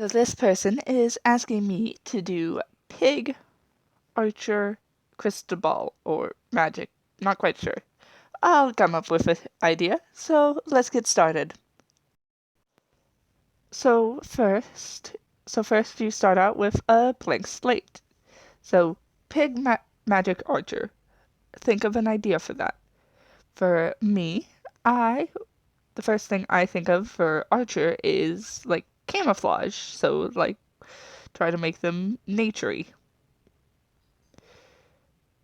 So this person is asking me to do pig, archer, crystal ball, or magic. Not quite sure. I'll come up with an idea, so let's get started. So first you start out with a blank slate. So pig, magic, archer. Think of an idea for that. For me, the first thing I think of for archer is like camouflage. So like try to make them naturey,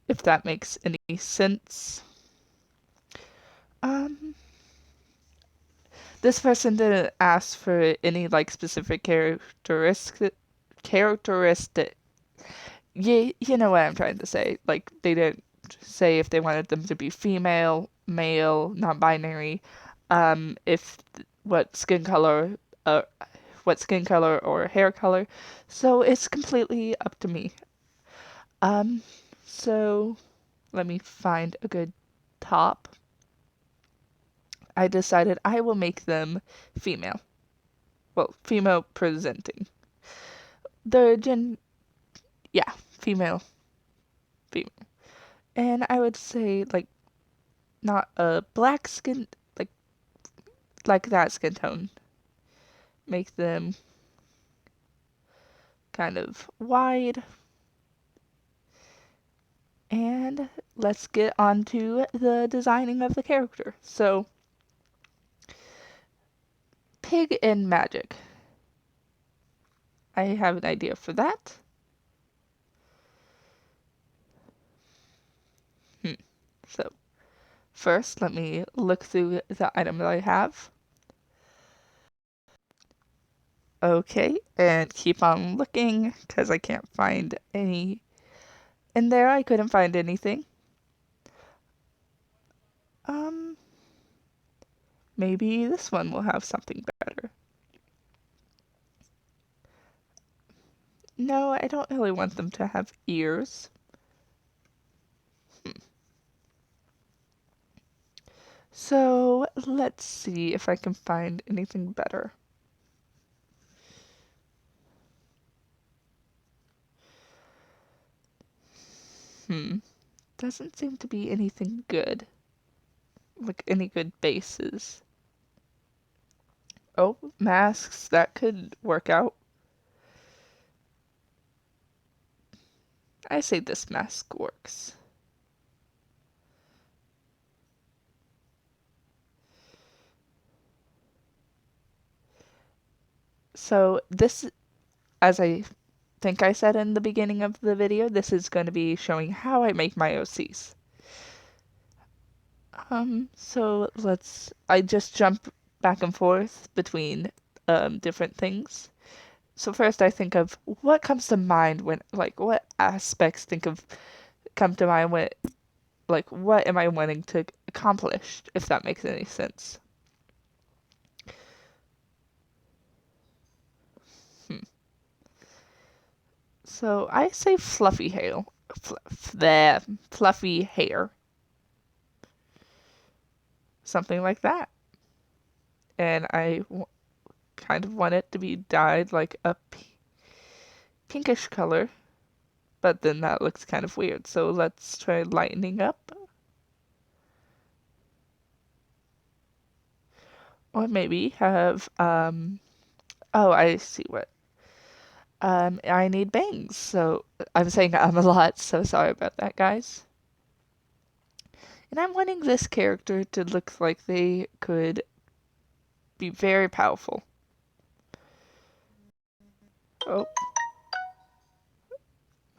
if that makes any sense. Um, this person didn't ask for any like specific characteristic. You know what I'm trying to say. Like they didn't say if they wanted them to be female, male, non-binary, if what skin color, uh, what skin color or hair color. So it's completely up to me. Um, so let me find a good top. I decided I will make them female. Well, female presenting. The yeah, female, female. And I would say like not a black skin, like that skin tone. Make them kind of wide. And let's get on to the designing of the character. So, pig and magic. I have an idea for that. So, first, let me look through the item that I have. Okay, and keep on looking because I can't find any. In there, I couldn't find anything. Um, Maybe this one will have something better. No, I don't really want them to have ears. So let's see if I can find anything better. Doesn't seem to be anything good. Like any good bases. Oh, masks, that could work out. I say this mask works. So this, as I think I said in the beginning of the video, this is going to be showing how I make my OCs. So I just jump back and forth between different things. So first I think of what comes to mind when, like, what aspects come to mind when, like, what am I wanting to accomplish, if that makes any sense. So I say fluffy hair. Fluffy hair. Something like that. And kind of want it to be dyed like a pinkish color, but then that looks kind of weird. So let's try lightening up. Or maybe have, oh, I see what. I need bangs, so I'm saying a lot, so sorry about that, guys. And I'm wanting this character to look like they could be very powerful. Oh,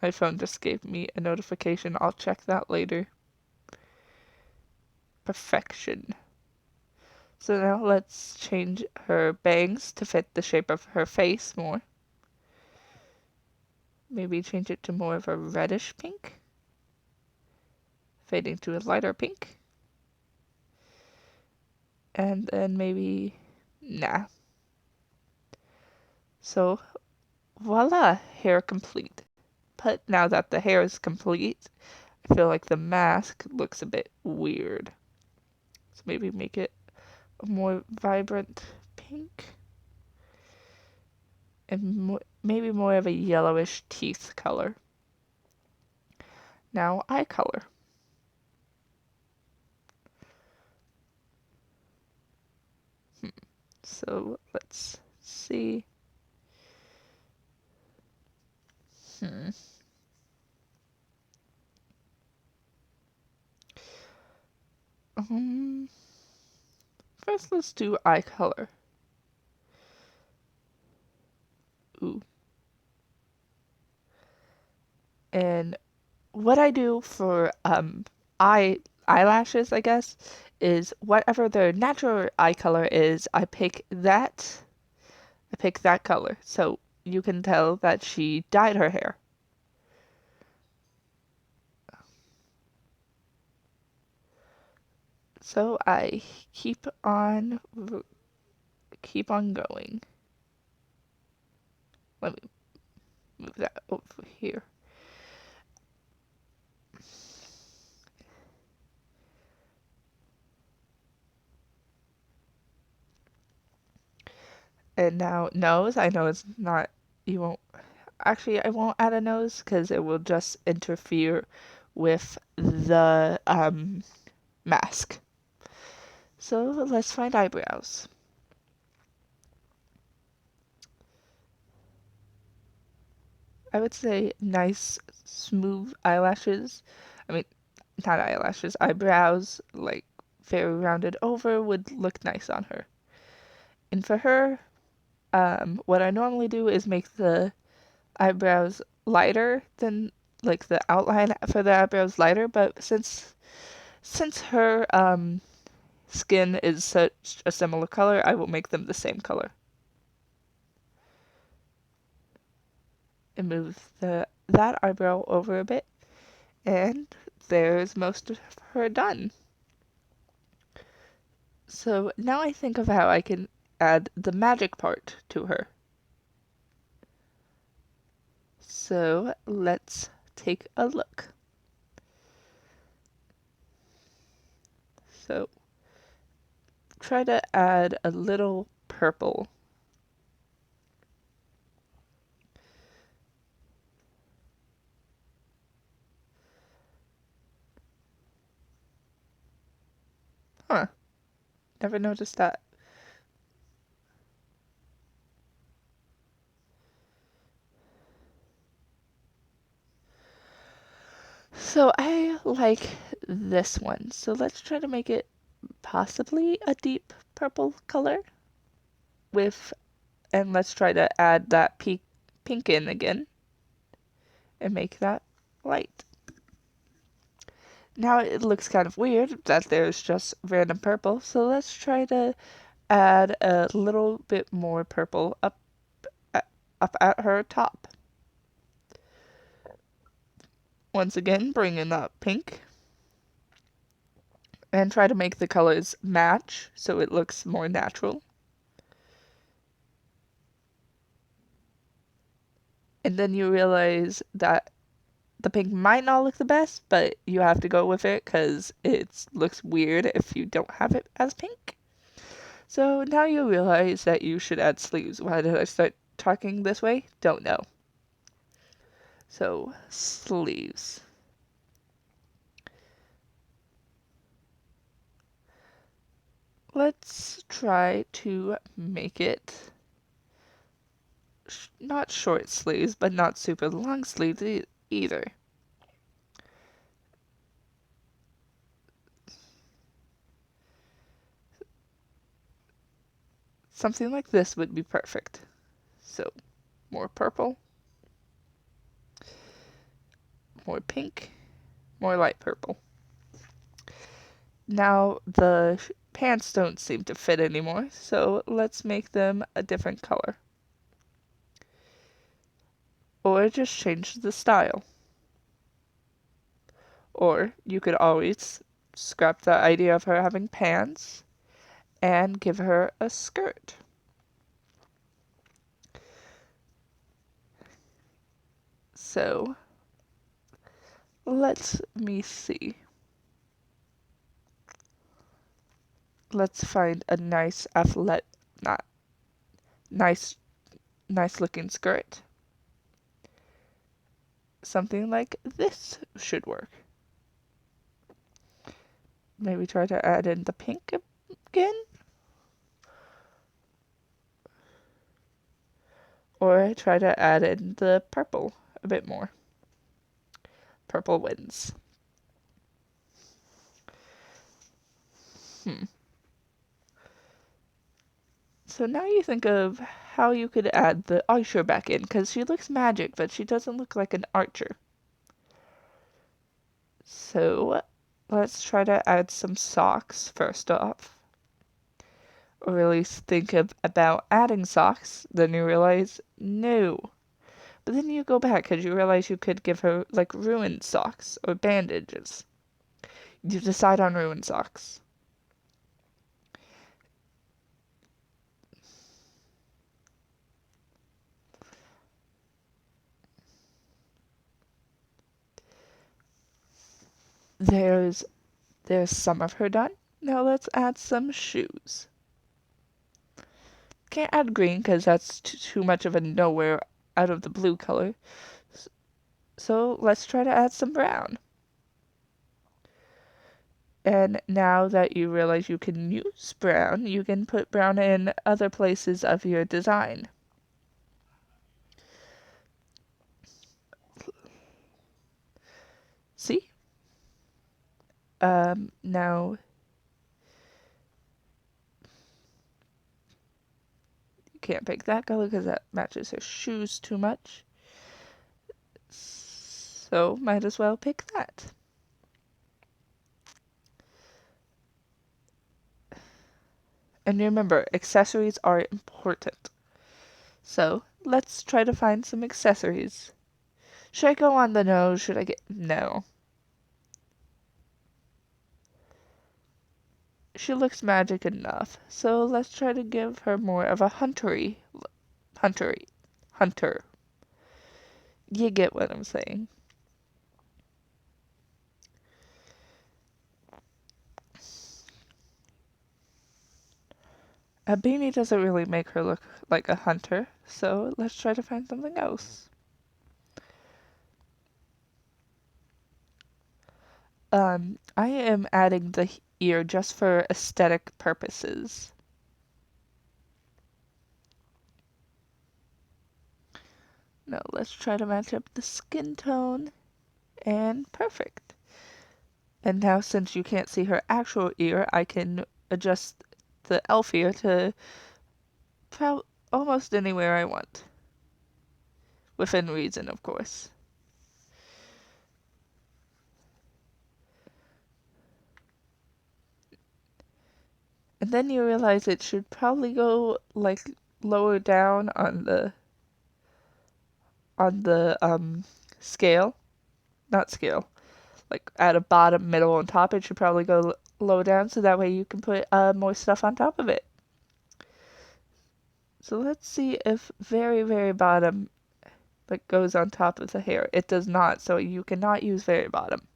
my phone just gave me a notification. I'll check that later. Perfection. So now let's change her bangs to fit the shape of her face more. Maybe change it to more of a reddish pink. Fading to a lighter pink. And then maybe, nah. So, voila, hair complete. But now that the hair is complete, I feel like the mask looks a bit weird. So maybe make it a more vibrant pink. and maybe more of a yellowish teeth color. Now eye color. So let's see. Hmm. Um, First let's do eye color. Ooh. And what I do for eyelashes, I guess, is whatever their natural eye color is, I pick that color. So you can tell that she dyed her hair. So I keep on going. Let me move that over here. And now nose, I know it's not, you won't, actually I won't add a nose because it will just interfere with the mask. So let's find eyebrows. I would say nice, smooth eyelashes. I mean, not eyelashes, eyebrows, like very rounded over would look nice on her. And for her, what I normally do is make the eyebrows lighter than like the outline for the eyebrows lighter, but since her skin is such a similar color, I will make them the same color. And move that eyebrow over a bit, and there's most of her done. So now I think of how I can add the magic part to her. So let's take a look. So try to add a little purple. Huh, never noticed that. So I like this one. So let's try to make it possibly a deep purple color with, and let's try to add that pink in again and make that light. Now it looks kind of weird that there's just random purple, so let's try to add a little bit more purple up at her top. Once again, bring in that pink and try to make the colors match so it looks more natural. And then you realize that the pink might not look the best, but you have to go with it because it looks weird if you don't have it as pink. So now you realize that you should add sleeves. Why did I start talking this way? Don't know. So, sleeves. Let's try to make it not short sleeves, but not super long sleeves either. Something like this would be perfect. So, more purple, more pink, more light purple. Now the pants don't seem to fit anymore, so let's make them a different color. Or just change the style. Or you could always scrap the idea of her having pants and give her a skirt. So, let me see. Let's find a nice athletic, not nice nice looking skirt. Something like this should work. Maybe try to add in the pink again. Or try to add in the purple a bit more. Purple wins. So now you think of how you could add the archer back in, because she looks magic, but she doesn't look like an archer. So let's try to add some socks first off. Or at least think about adding socks, then you realize, no. But then you go back because you realize you could give her like ruined socks or bandages. You decide on ruined socks. There's some of her done. Now let's add some shoes. Can't add green because that's too much of a nowhere out of the blue color. So let's try to add some brown. And now that you realize you can use brown, you can put brown in other places of your design. See? Now you can't pick that color because that matches her shoes too much. So might as well pick that. And remember, accessories are important. So let's try to find some accessories. Should I go on the nose? Should I get... No. She looks magic enough, so let's try to give her more of a hunter. You get what I'm saying. A beanie doesn't really make her look like a hunter, so let's try to find something else. I am adding the ear just for aesthetic purposes. Now let's try to match up the skin tone, and perfect. And now since you can't see her actual ear, I can adjust the elf ear to almost anywhere I want. Within reason, of course. And then you realize it should probably go like lower down on the scale. Not scale. Like at a bottom, middle, and top. It should probably go low down so that way you can put more stuff on top of it. So let's see if very, very bottom like goes on top of the hair. It does not, so you cannot use very bottom.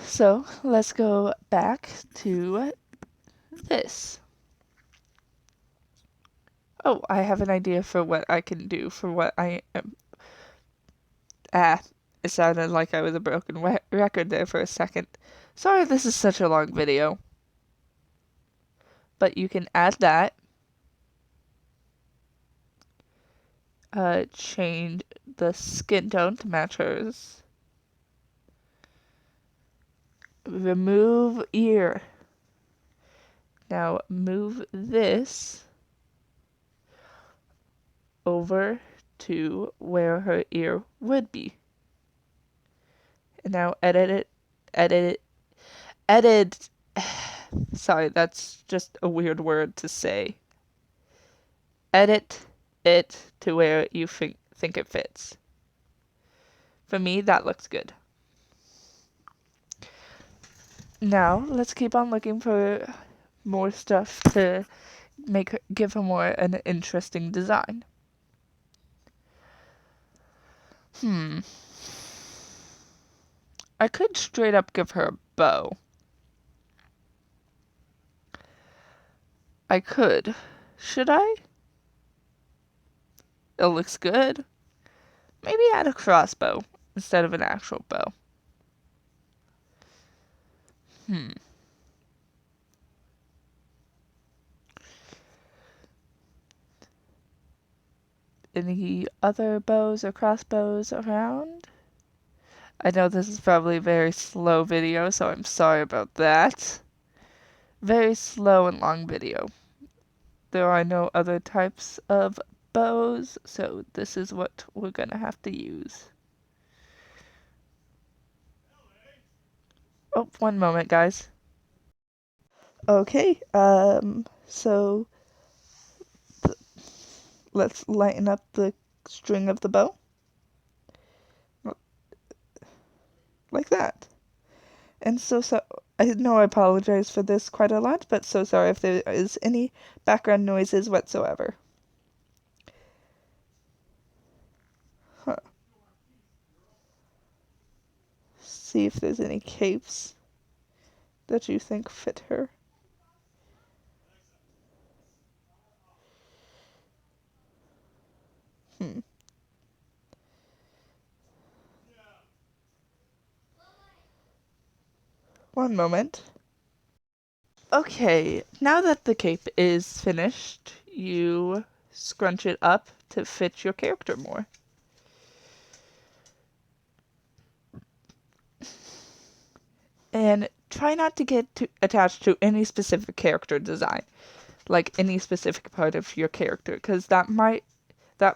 So let's go back to this. Oh, I have an idea for what I can do for what I am. It sounded like I was a broken record there for a second. Sorry this is such a long video. But you can add that. Change the skin tone to match hers. Remove ear. Now move this over to where her ear would be. And now edit it. Sorry, that's just a weird word to say. Edit it to where you think it fits. For me, that looks good. Now, let's keep on looking for more stuff to give her more an interesting design. I could straight up give her a bow. I could. Should I? It looks good. Maybe add a crossbow instead of an actual bow. Any other bows or crossbows around? I know this is probably a very slow video, so I'm sorry about that. Very slow and long video. There are no other types of bows, so this is what we're gonna have to use. Oh, one moment, guys. Okay, so let's lighten up the string of the bow. Like that. And so I know I apologize for this quite a lot, but so sorry if there is any background noises whatsoever. Huh. See if there's any capes that you think fit her. Hmm. One moment. Okay, now that the cape is finished, you scrunch it up to fit your character more. And try not to get attached to any specific character design, like any specific part of your character, because that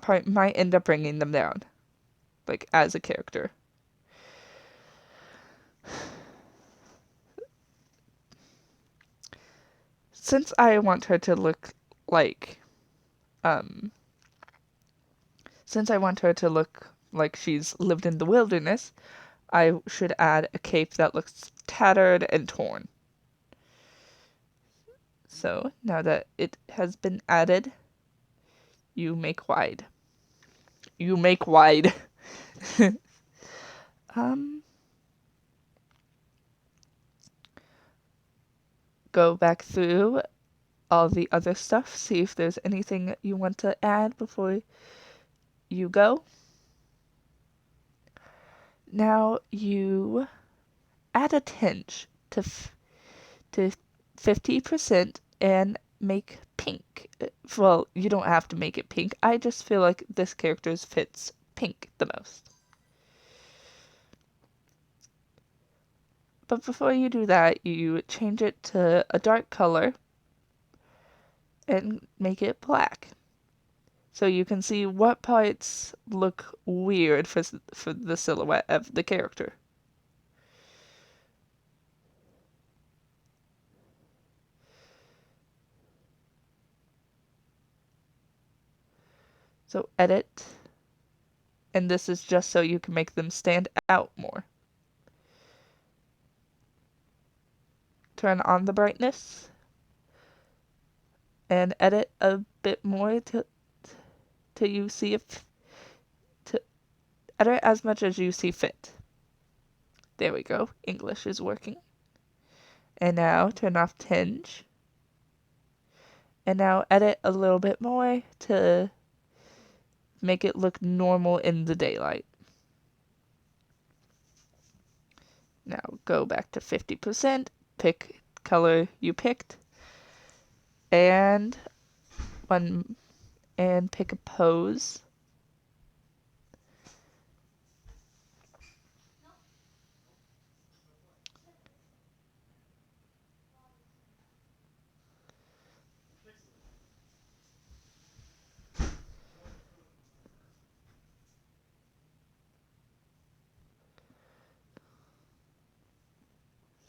part might end up bringing them down, like as a character. Since I want her to look like, since I want her to look like she's lived in the wilderness, I should add a cape that looks tattered and torn. So now that it has been added, you make wide. You make wide. Go back through all the other stuff, see if there's anything you want to add before you go. Now you add a tinge to 50% and make pink. Well, you don't have to make it pink. I just feel like this character fits pink the most. But before you do that, you change it to a dark color and make it black. So you can see what parts look weird for the silhouette of the character. So edit, and this is just so you can make them stand out more. Turn on the brightness and edit a bit more till you see if to edit as much as you see fit. There we go. English is working. And now turn off tinge. And now edit a little bit more to make it look normal in the daylight. Now go back to 50%, pick color you picked, and pick a pose.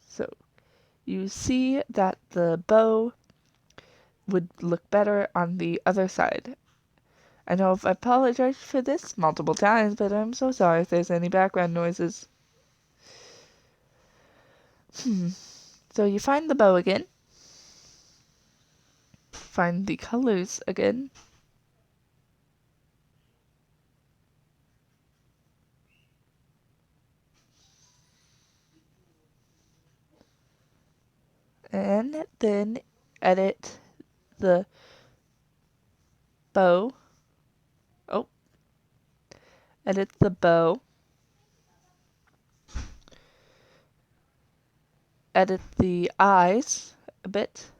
So you see that the bow would look better on the other side. I know I've apologized for this multiple times, but I'm so sorry if there's any background noises. So you find the bow again. Find the colors again. And then edit the bow. Oh, edit the bow, edit the eyes a bit.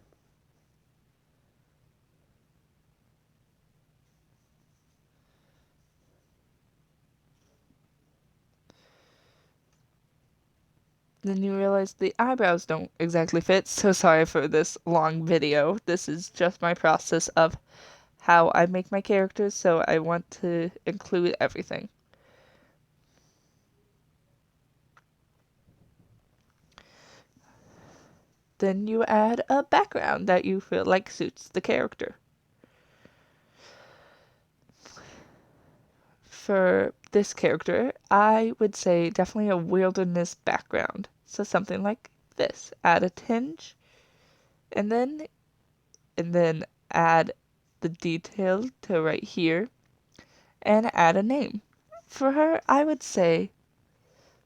Then you realize the eyebrows don't exactly fit, so sorry for this long video. This is just my process of how I make my characters, so I want to include everything. Then you add a background that you feel like suits the character. For this character, I would say definitely a wilderness background. So something like this. Add a tinge, and then add the detail to right here, and add a name. For her, I would say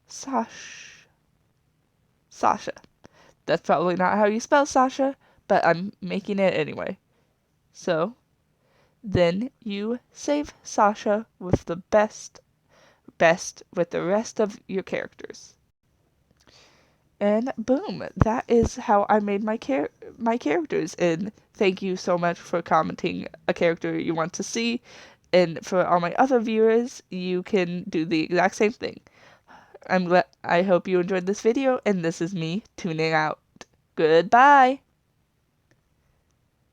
Sasha. That's probably not how you spell Sasha, but I'm making it anyway. So, then you save Sasha with the best with the rest of your characters. And boom, that is how I made my characters. And thank you so much for commenting a character you want to see. And for all my other viewers, you can do the exact same thing. I hope you enjoyed this video, and this is me tuning out. Goodbye!